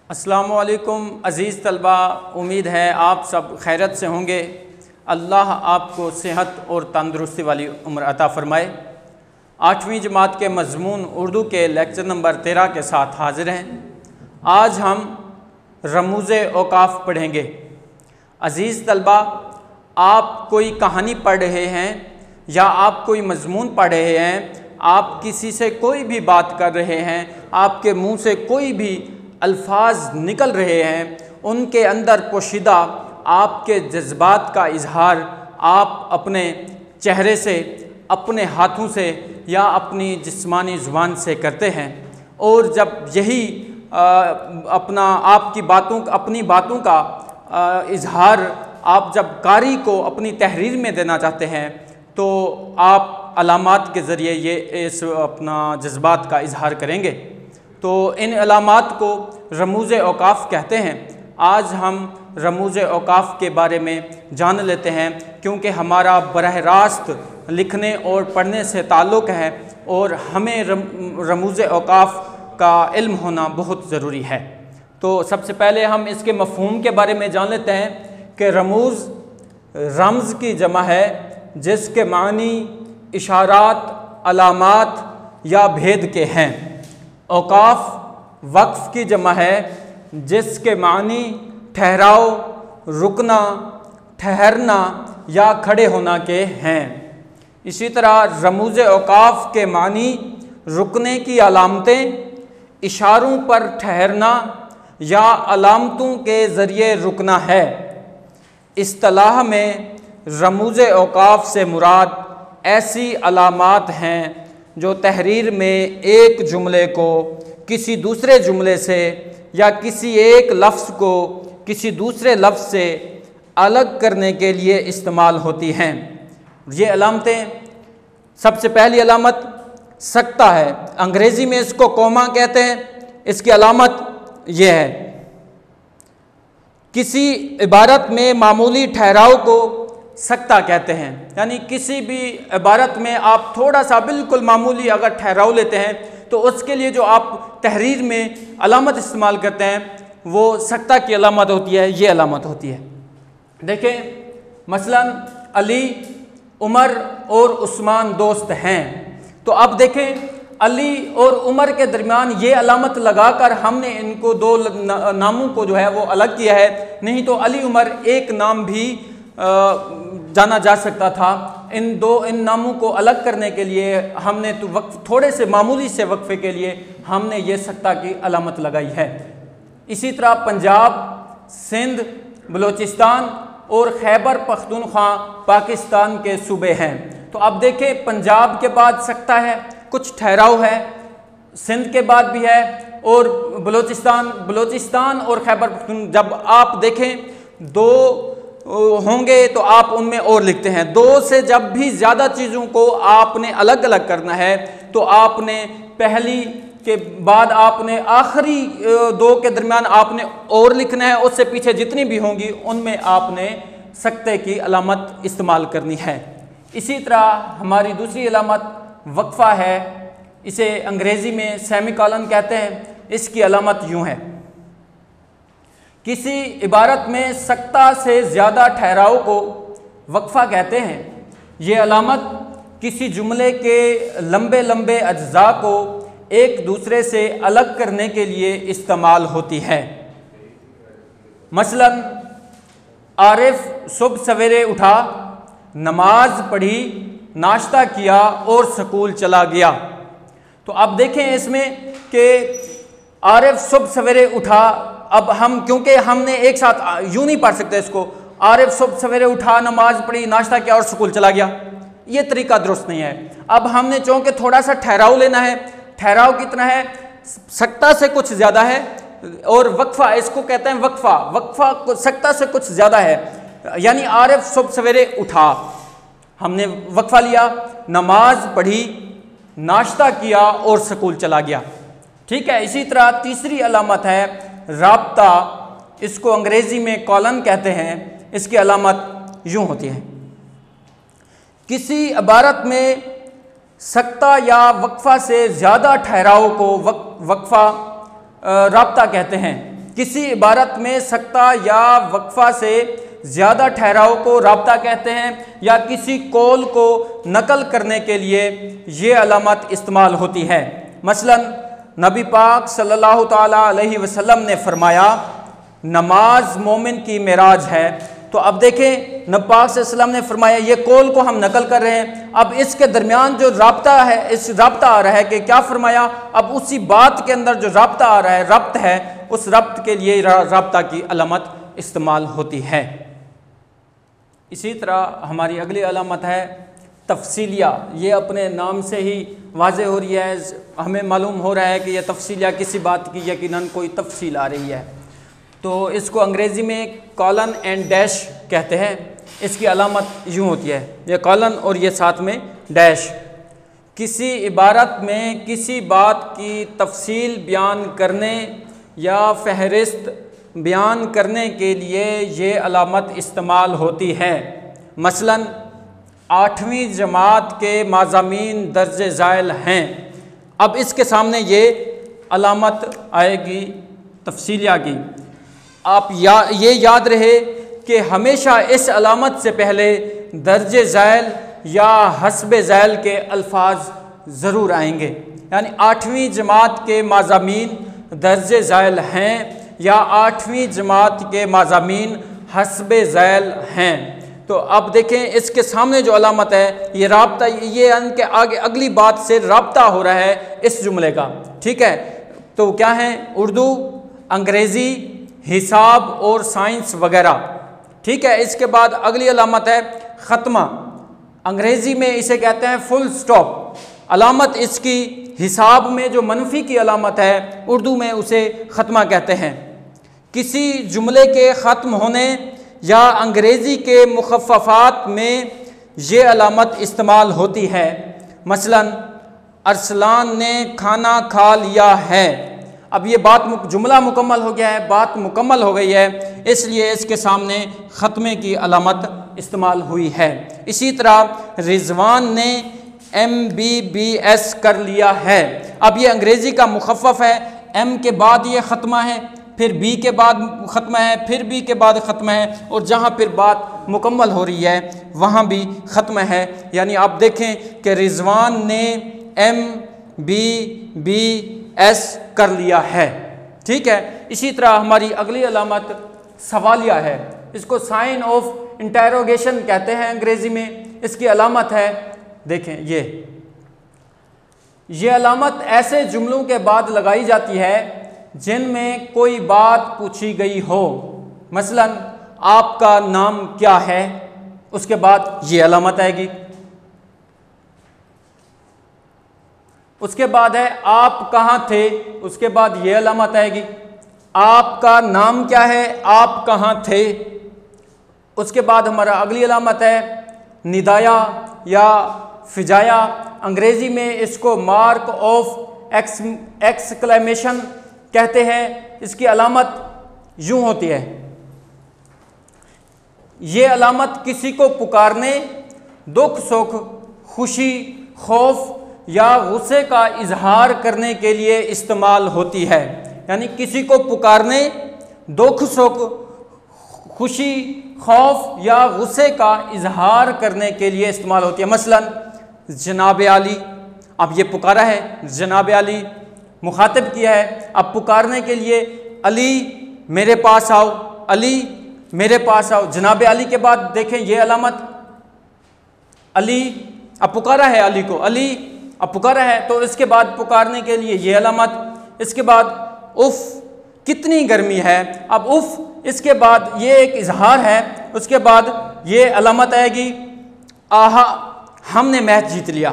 अस्सलामुअलैकुम अज़ीज़ तलबा, उम्मीद है आप सब खैरत से होंगे। अल्लाह आपको सेहत और तंदुरुस्ती वाली उम्र अता फ़रमाए। 8वीं जमात के मज़मून उर्दू के लेक्चर नंबर 13 के साथ हाज़िर हैं। आज हम रमूज़े औकाफ़ पढ़ेंगे। अज़ीज़ तलबा, आप कोई कहानी पढ़ रहे हैं या आप कोई मज़मून पढ़ रहे हैं, आप किसी से कोई भी बात कर रहे हैं, आपके मुँह से कोई भी अल्फाज निकल रहे हैं, उनके अंदर पोशीदा आपके जज्बात का इजहार आप अपने चेहरे से, अपने हाथों से या अपनी जिस्मानी ज़ुबान से करते हैं। और जब यही अपनी बातों का इजहार आप जब कारी को अपनी तहरीर में देना चाहते हैं, तो आप अलामात के ज़रिए इस अपना जज्बात का इजहार करेंगे। तो इन अलामात को रमूज़े औकाफ़ कहते हैं। आज हम रमूज़े औकाफ़ के बारे में जान लेते हैं, क्योंकि हमारा बरह रास्त लिखने और पढ़ने से ताल्लुक़ है और हमें रमूज़े औकाफ़ का इल्म होना बहुत ज़रूरी है। तो सबसे पहले हम इसके मफ़हूम के बारे में जान लेते हैं कि रमूज़ रम्ज़ की जमा है, जिसके मानी इशारात, अलामात या भेद के हैं। औकाफ़ वक्फ़ की जमा है, जिसके मानी ठहराव, रुकना, ठहरना या खड़े होना के हैं। इसी तरह रमूज़े औकाफ़ के मानी रुकने की अलामतें, इशारों पर ठहरना या अलामतों के ज़रिए रुकना है। इस्तिलाह में रमूज़े औकाफ़ से मुराद ऐसी अलामात हैं जो तहरीर में एक जुमले को किसी दूसरे जुमले से या किसी एक लफ्ज़ को किसी दूसरे लफ्ज़ से अलग करने के लिए इस्तेमाल होती हैं। ये अलामतें, सबसे पहली अलामत सकता है, अंग्रेज़ी में इसको कॉमा कहते हैं। इसकी अलामत ये है, किसी इबारत में मामूली ठहराव को सकता कहते हैं। यानी किसी भी इबारत में आप थोड़ा सा बिल्कुल मामूली अगर ठहराव लेते हैं, तो उसके लिए जो आप तहरीर में अलामत इस्तेमाल करते हैं, वो सकता की अलामत होती है, ये अलामत होती है। देखें, मसलन अली, उमर और उस्मान दोस्त हैं। तो अब देखें, अली और उमर के दरमियान ये अलामत लगाकर हमने इनको दो नामों को जो है वो अलग किया है। नहीं तो अली उमर एक नाम भी जाना जा सकता था। इन नामों को अलग करने के लिए हमने तो थोड़े से मामूली से वक्फे के लिए हमने ये सकता की अलामत लगाई है। इसी तरह पंजाब, सिंध, बलूचिस्तान और खैबर पख्तूनख्वा पाकिस्तान के सूबे हैं। तो अब देखें, पंजाब के बाद सकता है, कुछ ठहराव है, सिंध के बाद भी है, और बलूचिस्तान और खैबर पख्तून जब आप देखें दो होंगे तो आप उनमें और लिखते हैं। दो से जब भी ज़्यादा चीज़ों को आपने अलग अलग करना है, तो आपने पहली के बाद आपने आखिरी दो के दरमियान आपने और लिखना है। उससे पीछे जितनी भी होंगी उनमें आपने सकते की अलामत इस्तेमाल करनी है। इसी तरह हमारी दूसरी अलामत वक्फ़ा है। इसे अंग्रेज़ी में सेमीकोलन कहते हैं। इसकी अलामत यूँ है, किसी इबारत में सकता से ज़्यादा ठहराव को वक्फ़ा कहते हैं। ये अलामत किसी जुमले के लंबे लंबे अज्जा को एक दूसरे से अलग करने के लिए इस्तेमाल होती है। मसलन आरिफ सुबह सवेरे उठा, नमाज पढ़ी, नाश्ता किया और स्कूल चला गया। तो अब देखें इसमें कि आरिफ सुबह सवेरे उठा, अब हम क्योंकि हमने एक साथ यूं नहीं पढ़ सकते इसको, आरिफ सुबह सवेरे उठा, नमाज पढ़ी, नाश्ता किया और स्कूल चला गया, ये तरीका दुरुस्त नहीं है। अब हमने चूँकि थोड़ा सा ठहराव लेना है। ठहराव कितना है? सकता से कुछ ज़्यादा है, और वक्फ़ा इसको कहते हैं वक्फ़ा सकता से कुछ ज़्यादा है। यानी आरिफ सुबह सवेरे उठा, हमने वक्फ़ा लिया, नमाज पढ़ी, नाश्ता किया और स्कूल चला गया। ठीक है। इसी तरह तीसरी अलामत है राब्ता। इसको अंग्रेज़ी में कॉलन कहते हैं। इसकी अलामत यूँ होती है, किसी इबारत में सकता या वक्फ़ा से ज़्यादा ठहराव को वक्फ़ा राब्ता कहते हैं। किसी इबारत में सकता या वक्फा से ज़्यादा ठहराव को राब्ता कहते हैं, या किसी कौल को नकल करने के लिए ये अलामत इस्तेमाल होती है। मसलन नबी पाक सल्लल्लाहु ताला अलैहि वसल्लम ने फरमाया नमाज मोमिन की मेराज है। तो अब देखें नबी पाक सल्लल्लाहु अलैहि वसल्लम ने फरमाया, ये कौल को हम नकल कर रहे हैं। अब इसके दरमियान जो राब्ता है, इस राब्ता आ रहा है कि क्या फरमाया, अब उसी बात के अंदर जो राब्ता आ रहा है, रब्त है, उस रब्त के लिए राब्ता की अलामत इस्तेमाल होती है। इसी तरह हमारी अगली अलामत है तफसीलिया। ये अपने नाम से ही वाज़े हो रही है, हमें मालूम हो रहा है कि यह तफसीलिया किसी बात की यकीनन कोई तफसील आ रही है। तो इसको अंग्रेज़ी में कॉलन एंड डैश कहते हैं। इसकी अलामत यूँ होती है, ये कॉलन और ये साथ में डैश। किसी इबारत में किसी बात की तफसील बयान करने या फहरिस्त बयान करने के लिए ये अलामत इस्तेमाल होती है। मसलन 8वीं जमात के माज़ामीन दर्जे ज़ाइल हैं। अब इसके सामने ये अलामत आएगी तफसीलिया की। आप ये याद रहे कि हमेशा इस अलामत से पहले दर्जे ज़ाइल या हस्बे ज़ाइल के अल्फाज ज़रूर आएंगे। यानी 8वीं जमात के माज़ामीन दर्जे ज़ाइल हैं या 8वीं जमात के माज़ामीन हस्बे ज़ैल हैं। तो अब देखें इसके सामने जो अलामत है, ये राब्ता, ये इनके आगे अगली बात से राब्ता हो रहा है इस जुमले का। ठीक है, तो क्या है, उर्दू, अंग्रेज़ी, हिसाब और साइंस वगैरह। ठीक है, इसके बाद अगली अलामत है ख़त्मा। अंग्रेज़ी में इसे कहते हैं फुल स्टॉप। अलामत इसकी हिसाब में जो मनफी की अलामत है, उर्दू में उसे ख़त्मा कहते हैं। किसी जुमले के ख़त्म होने या अंग्रेज़ी के मुख़फ़्फ़फ़ात में ये अलामत इस्तेमाल होती है। मसलन अरसलान ने खाना खा लिया है। अब ये बात जुमला मुकम्मल हो गया है, बात मुकम्मल हो गई है, इसलिए इसके सामने ख़त्मे की अलामत इस्तेमाल हुई है। इसी तरह रिजवान ने MBBS कर लिया है। अब ये अंग्रेज़ी का मुख़फ़्फ़फ़ है, M के बाद ये ख़त्मा है, फिर B के बाद ख़त्मा है, फिर B के बाद ख़त्मा है, और जहाँ फिर बात मुकम्मल हो रही है वहाँ भी ख़त्म है। यानी आप देखें कि रिजवान ने MBBS कर लिया है। ठीक है, इसी तरह हमारी अगली अलामत सवालिया है। इसको साइन ऑफ इंटेरोगेशन कहते हैं अंग्रेज़ी में। इसकी अलामत है, देखें ये अलामत ऐसे जुमलों के बाद लगाई जाती है जिनमें कोई बात पूछी गई हो। मसलन आपका नाम क्या है, उसके बाद ये अलामत आएगी। उसके बाद है आप कहाँ थे, उसके बाद ये अलामत आएगी। आपका नाम क्या है, आप कहाँ थे। उसके बाद हमारा अगली अलामत है निदाया या फिजाया। अंग्रेज़ी में इसको मार्क ऑफ एक्सक्लेमेशन कहते हैं। इसकी अलामत यूँ होती है, ये अलामत किसी को पुकारने, दुख सुख, खुशी, खौफ या गुस्से का इजहार करने के लिए इस्तेमाल होती है। यानी किसी को पुकारने, दुख सुख, खुशी, खौफ या गुस्से का इजहार करने के लिए इस्तेमाल होती है। मसलन जनाब अली, अब ये पुकारा है, जनाब अली मुखातिब किया है। अब पुकारने के लिए अली मेरे पास आओ, अली मेरे पास आओ। जनाब अली के बाद देखें ये अलामत अली, अब पुकारा है अली को, अली अब पुकारा है, तो इसके बाद पुकारने के लिए ये अलामत। इसके बाद उफ़ कितनी गर्मी है, अब उफ़, इसके बाद ये एक इजहार है। उसके बाद ये अलामत आएगी आहा हमने मैच जीत लिया,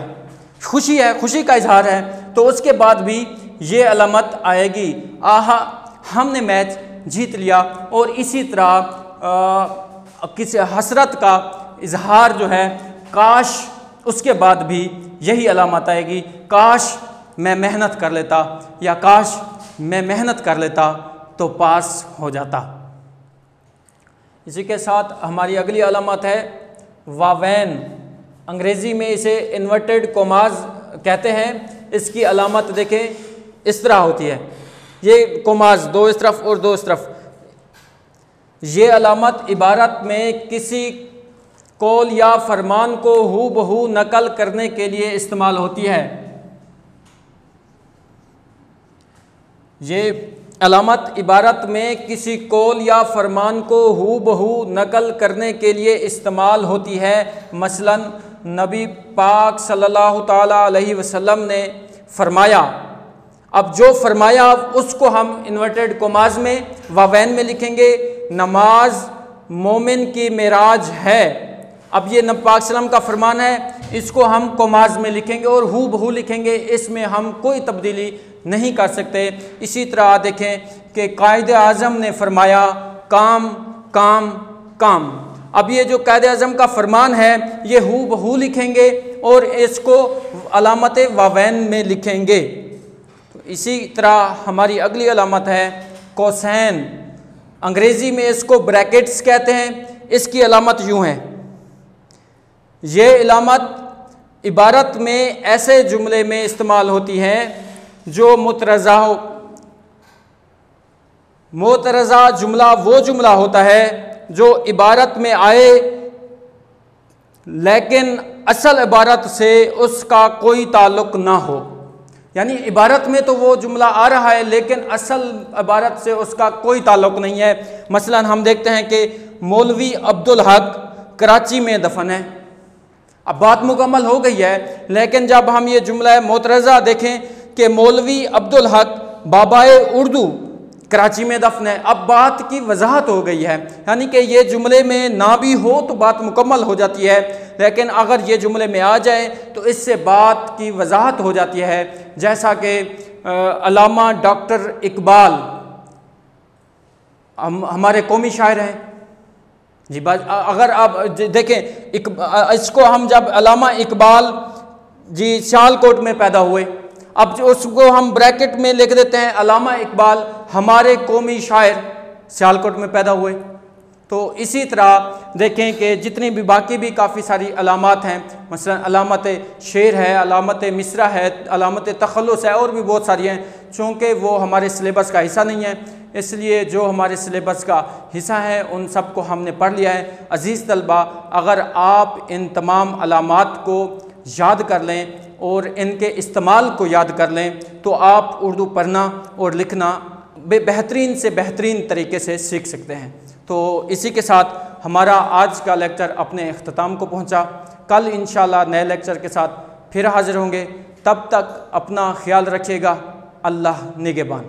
खुशी है, खुशी का इजहार है, तो उसके बाद भी ये अलामत आएगी आहा हमने मैच जीत लिया। और इसी तरह किसी हसरत का इजहार जो है काश, उसके बाद भी यही अलामत आएगी काश मैं मेहनत कर लेता या काश मैं मेहनत कर लेता तो पास हो जाता। इसी के साथ हमारी अगली अलामत है वावैन। अंग्रेज़ी में इसे इन्वर्टेड कोमाज कहते हैं। इसकी अलामत देखें इस तरह होती है, ये कोमाज दो इस तरफ और दो इस तरफ, ये अलामत इबारत में किसी कौल या फरमान को हू बहू नकल करने के लिए इस्तेमाल होती है। ये अलामत इबारत में किसी कौल या फरमान को हू बहू नकल करने के लिए इस्तेमाल होती है। मसलन नबी पाक सल्लल्लाहु ताला अलैहि वसल्लम ने फरमाया, अब जो फरमाया उसको हम इन्वर्टेड कोमाज में वावैन में लिखेंगे, नमाज मोमिन की मेराज है। अब ये नबी पाक सल्लम का फरमान है, इसको हम कोमाज में लिखेंगे और हू बहू लिखेंगे, इसमें हम कोई तब्दीली नहीं कर सकते। इसी तरह देखें कि कायदे आज़म ने फरमाया काम काम काम। अब ये जो कायदे आज़म का फरमान है ये हू बहू लिखेंगे और इसको अलामत वावैन में लिखेंगे। तो इसी तरह हमारी अगली अलामत है कोसैन, अंग्रेज़ी में इसको ब्रैकेट्स कहते हैं। इसकी अलामत यूँ है, ये अलामत इबारत में ऐसे जुमले में इस्तेमाल होती है जो मुतरज़ा हो। मुतरज़ा जुमला वो जुमला होता है जो इबारत में आए लेकिन असल इबारत से उसका कोई ताल्लुक़ ना हो। यानी इबारत में तो वो जुमला आ रहा है लेकिन असल इबारत से उसका कोई ताल्लुक़ नहीं है। मसलन हम देखते हैं कि मौलवी अब्दुल हक कराची में दफन है। अब बात मुकम्मल हो गई है, लेकिन जब हम ये जुमला मुतरज़ा देखें कि मौलवी अब्दुल हक बाबाए उर्दू कराची में दफन है, अब बात की वजाहत हो गई है। यानी कि ये जुमले में ना भी हो तो बात मुकम्मल हो जाती है, लेकिन अगर ये जुमले में आ जाए तो इससे बात की वजाहत हो जाती है। जैसा कि अल्लामा डॉक्टर इकबाल हमारे कौमी शायर हैं जी। अगर आप देखें इसको हम जब अल्लामा इकबाल जी सियालकोट में पैदा हुए, अब जो उसको हम ब्रैकेट में लिख देते हैं अल्लामा इकबाल हमारे कौमी शायर सियालकोट में पैदा हुए। तो इसी तरह देखें कि जितनी भी बाकी भी काफ़ी सारी अलामत हैं, मसलन अलामत शेर है, अलामत मिसरा है, अलामत तखल्लुस है और भी बहुत सारी हैं। चूँकि वो हमारे सिलेबस का हिस्सा नहीं है, इसलिए जो हमारे सिलेबस का हिस्सा है उन सब को हमने पढ़ लिया है। अज़ीज़ तलबा, अगर आप इन तमाम अलामत को याद कर लें और इनके इस्तेमाल को याद कर लें तो आप उर्दू पढ़ना और लिखना बेहतरीन से बेहतरीन तरीके से सीख सकते हैं। तो इसी के साथ हमारा आज का लेक्चर अपने अख्ताम को पहुंचा। कल इंशाल्लाह नए लेक्चर के साथ फिर हाज़िर होंगे। तब तक अपना ख्याल रखिएगा। अल्लाह निगहबान।